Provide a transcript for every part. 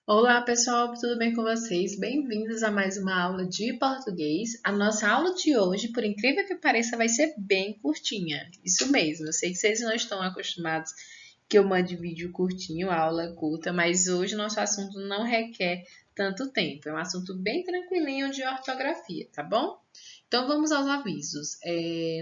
Olá, pessoal, tudo bem com vocês? Bem-vindos a mais uma aula de português. A nossa aula de hoje, por incrível que pareça, vai ser bem curtinha. Isso mesmo, eu sei que vocês não estão acostumados que eu mande vídeo curtinho, aula curta, mas hoje o nosso assunto não requer tanto tempo. É um assunto bem tranquilinho de ortografia, tá bom? Então vamos aos avisos.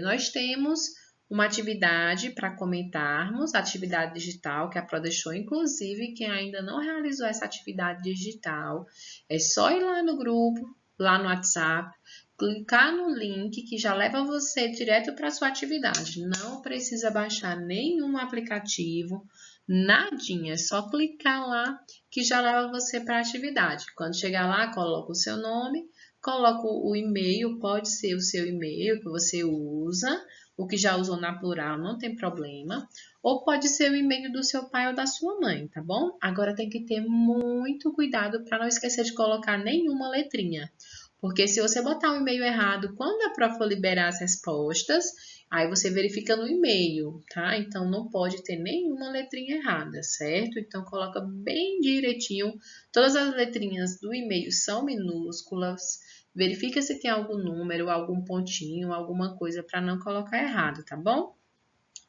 Nós temos uma atividade para comentarmos, a atividade digital que a Pro deixou, inclusive quem ainda não realizou essa atividade digital, é só ir lá no grupo, lá no WhatsApp, clicar no link que já leva você direto para a sua atividade. Não precisa baixar nenhum aplicativo, nadinha, é só clicar lá que já leva você para a atividade. Quando chegar lá, coloca o seu nome, coloca o e-mail, pode ser o seu e-mail que você usa, o que já usou na plural não tem problema, ou pode ser o e-mail do seu pai ou da sua mãe, tá bom? Agora tem que ter muito cuidado para não esquecer de colocar nenhuma letrinha, porque se você botar um e-mail errado, quando a prova for liberar as respostas, aí você verifica no e-mail, tá? Então não pode ter nenhuma letrinha errada, certo? Então coloca bem direitinho, todas as letrinhas do e-mail são minúsculas. Verifica se tem algum número, algum pontinho, alguma coisa para não colocar errado, tá bom?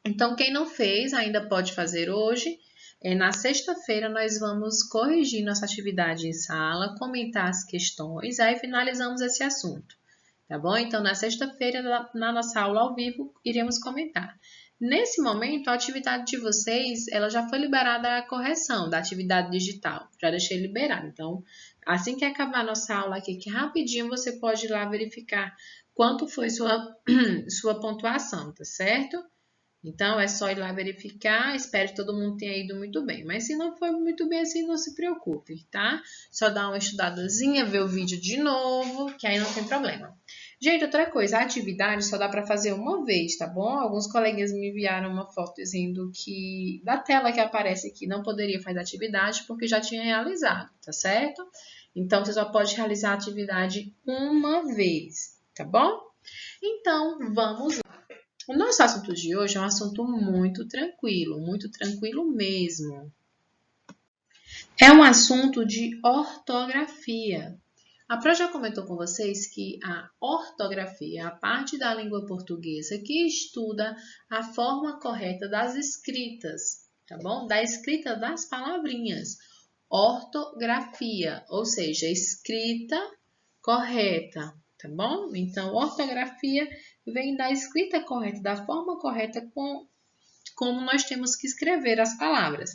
Então, quem não fez, ainda pode fazer hoje. Na sexta-feira, nós vamos corrigir nossa atividade em sala, comentar as questões, aí finalizamos esse assunto, tá bom? Então, na sexta-feira, na nossa aula ao vivo, iremos comentar. Nesse momento, a atividade de vocês, ela já foi liberada a correção da atividade digital, já deixei liberada. Então, assim que acabar a nossa aula aqui, que rapidinho você pode ir lá verificar quanto foi sua pontuação, tá certo? Então, é só ir lá verificar. Espero que todo mundo tenha ido muito bem. Mas se não foi muito bem assim, não se preocupe, tá? Só dá uma estudadazinha, ver o vídeo de novo, que aí não tem problema. Gente, outra coisa, a atividade só dá para fazer uma vez, tá bom? Alguns coleguinhas me enviaram uma foto dizendo que da tela que aparece aqui não poderia fazer atividade porque já tinha realizado, tá certo? Então, você só pode realizar a atividade uma vez, tá bom? Então, vamos lá. O nosso assunto de hoje é um assunto muito tranquilo mesmo. É um assunto de ortografia. A Pro já comentou com vocês que a ortografia é a parte da língua portuguesa que estuda a forma correta das escritas, tá bom? Da escrita das palavrinhas. Ortografia, ou seja, escrita correta, tá bom? Então, ortografia vem da escrita correta, da forma correta como nós temos que escrever as palavras.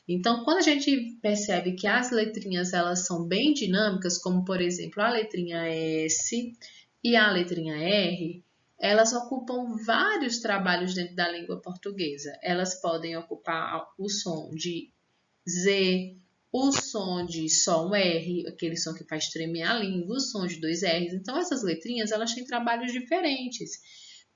Então, quando a gente percebe que as letrinhas elas são bem dinâmicas, como por exemplo a letrinha S e a letrinha R, elas ocupam vários trabalhos dentro da língua portuguesa. Elas podem ocupar o som de Z, o som de só um R, aquele som que faz tremer a língua, o som de dois R's. Então, essas letrinhas elas têm trabalhos diferentes.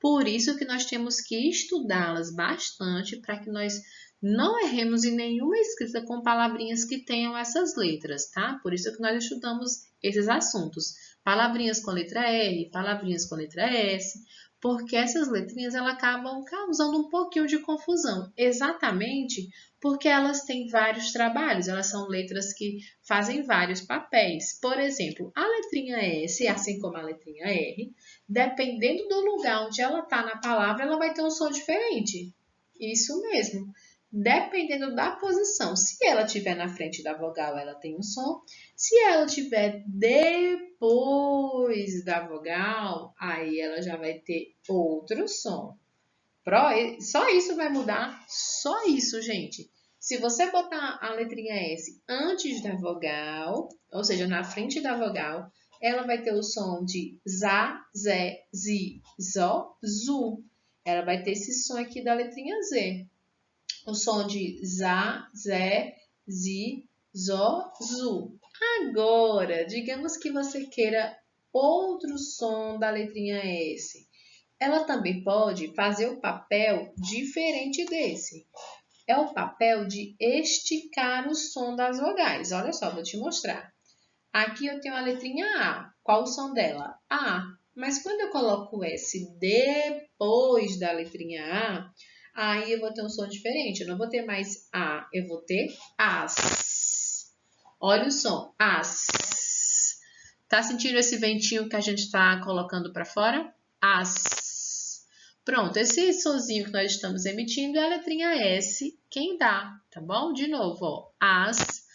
Por isso que nós temos que estudá-las bastante para que nós não erremos em nenhuma escrita com palavrinhas que tenham essas letras, tá? Por isso que nós estudamos esses assuntos. Palavrinhas com letra R, palavrinhas com letra S, porque essas letrinhas elas acabam causando um pouquinho de confusão, exatamente porque elas têm vários trabalhos, elas são letras que fazem vários papéis. Por exemplo, a letrinha S, assim como a letrinha R, dependendo do lugar onde ela está na palavra, ela vai ter um som diferente. Isso mesmo. Dependendo da posição. Se ela estiver na frente da vogal, ela tem um som. Se ela estiver depois da vogal, aí ela já vai ter outro som. Só isso vai mudar. Só isso, gente. Se você botar a letrinha S antes da vogal, ou seja, na frente da vogal, ela vai ter o som de za, zé, zi, zó, zu. Ela vai ter esse som aqui da letrinha Z. O som de za, zé, zi, zó, zu. Agora, digamos que você queira outro som da letrinha S. Ela também pode fazer o papel diferente desse. É o papel de esticar o som das vogais. Olha só, vou te mostrar. Aqui eu tenho a letrinha A. Qual o som dela? A. Mas quando eu coloco o S depois da letrinha A, aí eu vou ter um som diferente. Eu não vou ter mais A, eu vou ter AS. Olha o som. As. Tá sentindo esse ventinho que a gente está colocando para fora? As. Pronto, esse sonzinho que nós estamos emitindo é a letrinha S, quem dá, tá bom? De novo, ó. As,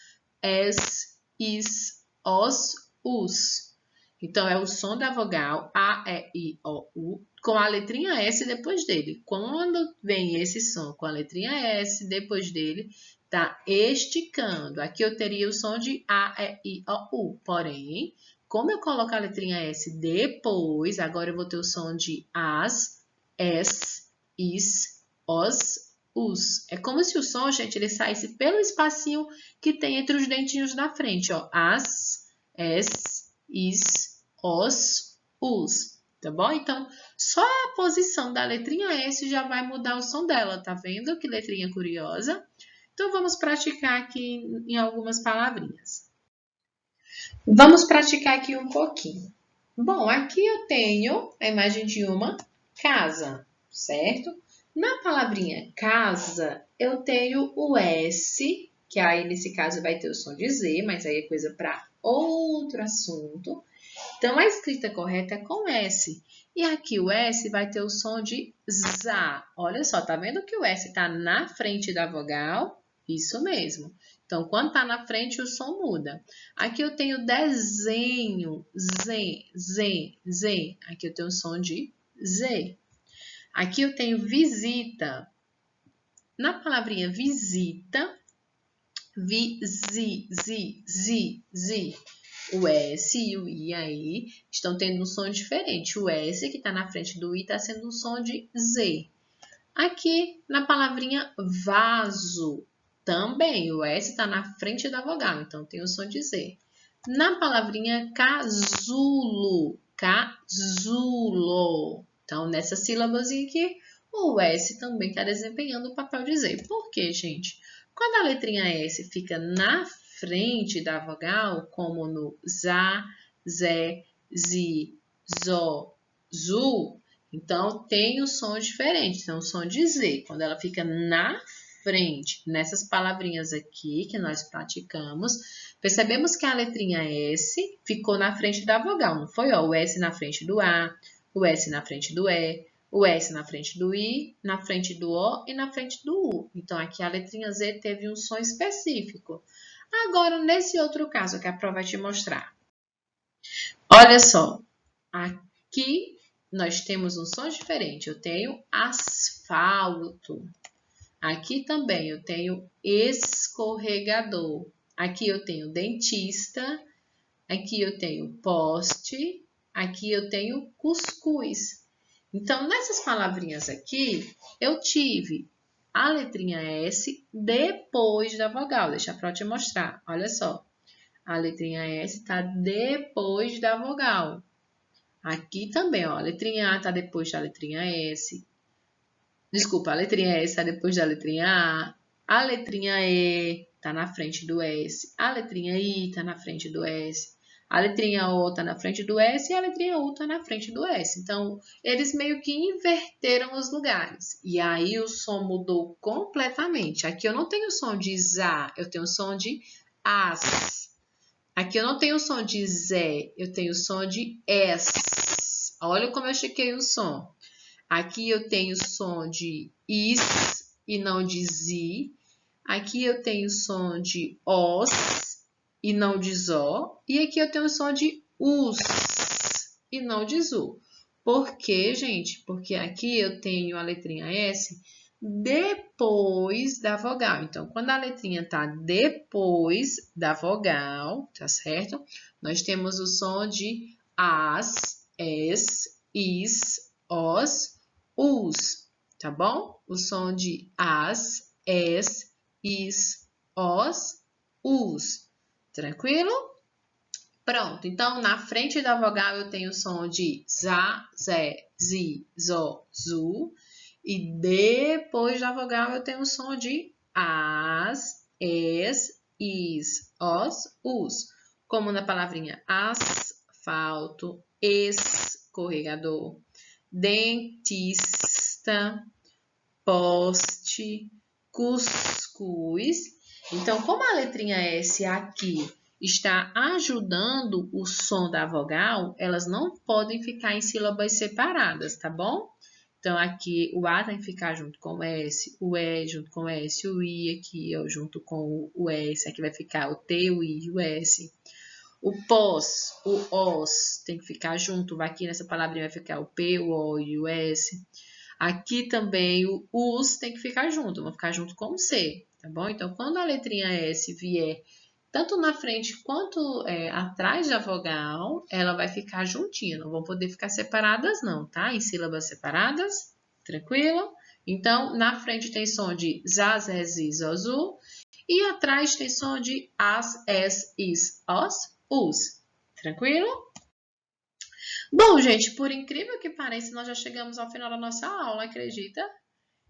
es, is, os, us. Então, é o som da vogal A, E, I, O, U, com a letrinha S depois dele. Quando vem esse som com a letrinha S depois dele, tá esticando. Aqui eu teria o som de A, E, I, O, U. Porém, como eu coloco a letrinha S depois, agora eu vou ter o som de as, es, is, os, us. É como se o som, gente, ele saísse pelo espacinho que tem entre os dentinhos da frente, ó. As, es, is, os, us. Tá bom? Então, só a posição da letrinha S já vai mudar o som dela, tá vendo? Que letrinha curiosa. Então, vamos praticar aqui em algumas palavrinhas. Vamos praticar aqui um pouquinho. Bom, aqui eu tenho a imagem de uma casa, certo? Na palavrinha casa, eu tenho o S, que aí nesse caso vai ter o som de Z, mas aí é coisa para outro assunto. Então, a escrita correta é com S. E aqui o S vai ter o som de ZA. Olha só, tá vendo que o S está na frente da vogal? Isso mesmo. Então, quando está na frente, o som muda. Aqui eu tenho desenho, Z, Z, Z. Aqui eu tenho o som de Z. Aqui eu tenho visita. Na palavrinha visita, Z. O S e o I aí estão tendo um som diferente. O S que está na frente do I está sendo um som de Z. Aqui na palavrinha vaso, também o S está na frente da vogal, então tem o som de Z. Na palavrinha casulo, casulo. Então, nessa sílabas aqui, o S também está desempenhando o papel de Z. Por quê, gente? Quando a letrinha S fica na frente da vogal, como no ZA, Zé, ZI, ZO, ZU, então tem um som diferente, então o som de Z. Quando ela fica na frente, nessas palavrinhas aqui que nós praticamos, percebemos que a letrinha S ficou na frente da vogal, não foi? Ó, o S na frente do A, o S na frente do E, o S na frente do I, na frente do O e na frente do U. Então, aqui a letrinha Z teve um som específico. Agora, nesse outro caso que a prova vai te mostrar. Olha só, aqui nós temos um som diferente. Eu tenho asfalto. Aqui também eu tenho escorregador. Aqui eu tenho dentista. Aqui eu tenho poste. Aqui eu tenho cuscuz. Então, nessas palavrinhas aqui, eu tive a letrinha S depois da vogal. Deixa eu te mostrar. Olha só. A letrinha S está depois da vogal. Aqui também, ó. A letrinha A está depois da letrinha S. Desculpa, a letrinha S está depois da letrinha A. A letrinha E está na frente do S. A letrinha I está na frente do S. A letrinha O está na frente do S e a letrinha U está na frente do S. Então, eles meio que inverteram os lugares. E aí, o som mudou completamente. Aqui eu não tenho som de ZA, eu tenho som de AS. Aqui eu não tenho som de Zé, eu tenho som de S. Olha como eu chequei o som. Aqui eu tenho som de IS e não de ZI. Aqui eu tenho som de OS e não de ZO. E aqui eu tenho som de US e não de ZU. Por quê, gente? Porque aqui eu tenho a letrinha S depois da vogal. Então, quando a letrinha está depois da vogal, tá certo? Nós temos o som de as, es, is, os, us, tá bom? O som de as, es, is, os, us. Tranquilo? Pronto. Então, na frente da vogal eu tenho o som de za, zé, zi, zo, zu. E depois da vogal eu tenho o som de as, es, is, os, us. Como na palavrinha asfalto, escorregador, dentista, poste, cuscuz. Então, como a letrinha S aqui está ajudando o som da vogal, elas não podem ficar em sílabas separadas, tá bom? Então, aqui o A tem que ficar junto com o S, o E junto com o S, o I aqui ó, junto com o S, aqui vai ficar o T, o I e o S. O pós, o os, tem que ficar junto, aqui nessa palavrinha vai ficar o P, o O e o S. Aqui também o us tem que ficar junto, vão ficar junto com o C, tá bom? Então, quando a letrinha S vier tanto na frente quanto atrás da vogal, ela vai ficar juntinha, não vão poder ficar separadas não, tá? Em sílabas separadas, tranquilo? Então, na frente tem som de za, zé, zi, zo, zu, e atrás tem som de as, es, is, os, us, tranquilo? Bom, gente, por incrível que pareça, nós já chegamos ao final da nossa aula, acredita?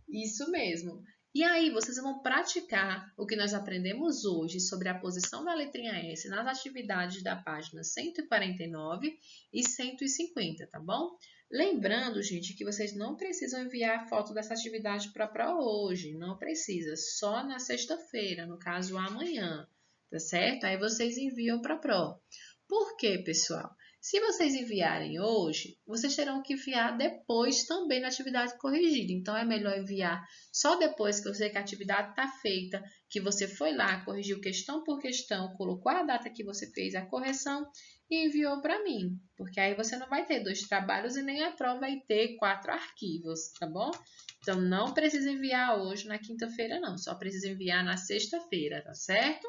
Isso mesmo. E aí, vocês vão praticar o que nós aprendemos hoje sobre a posição da letrinha S nas atividades da página 149 e 150, tá bom? Lembrando, gente, que vocês não precisam enviar a foto dessa atividade para a Pro hoje, não precisa, só na sexta-feira, no caso amanhã, tá certo? Aí vocês enviam para a Pro. Por quê, pessoal? Se vocês enviarem hoje, vocês terão que enviar depois também na atividade corrigida. Então, é melhor enviar só depois que eu sei que a atividade está feita, que você foi lá, corrigiu questão por questão, colocou a data que você fez a correção e enviou para mim. Porque aí você não vai ter 2 trabalhos e nem a prova vai ter 4 arquivos, tá bom? Então, não precisa enviar hoje na quinta-feira, não. Só precisa enviar na sexta-feira, tá certo?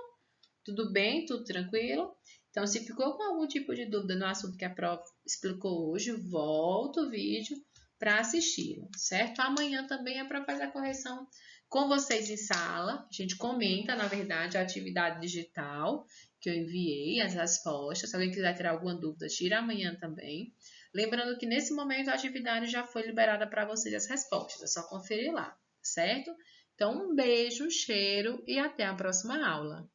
Tudo bem? Tudo tranquilo? Então, se ficou com algum tipo de dúvida no assunto que a prova explicou hoje, volta o vídeo para assistir, certo? Amanhã também é para fazer a correção com vocês em sala. A gente comenta, na verdade, a atividade digital que eu enviei, as respostas. Se alguém quiser tirar alguma dúvida, tira amanhã também. Lembrando que nesse momento a atividade já foi liberada para vocês as respostas. É só conferir lá, certo? Então, um beijo, um cheiro e até a próxima aula.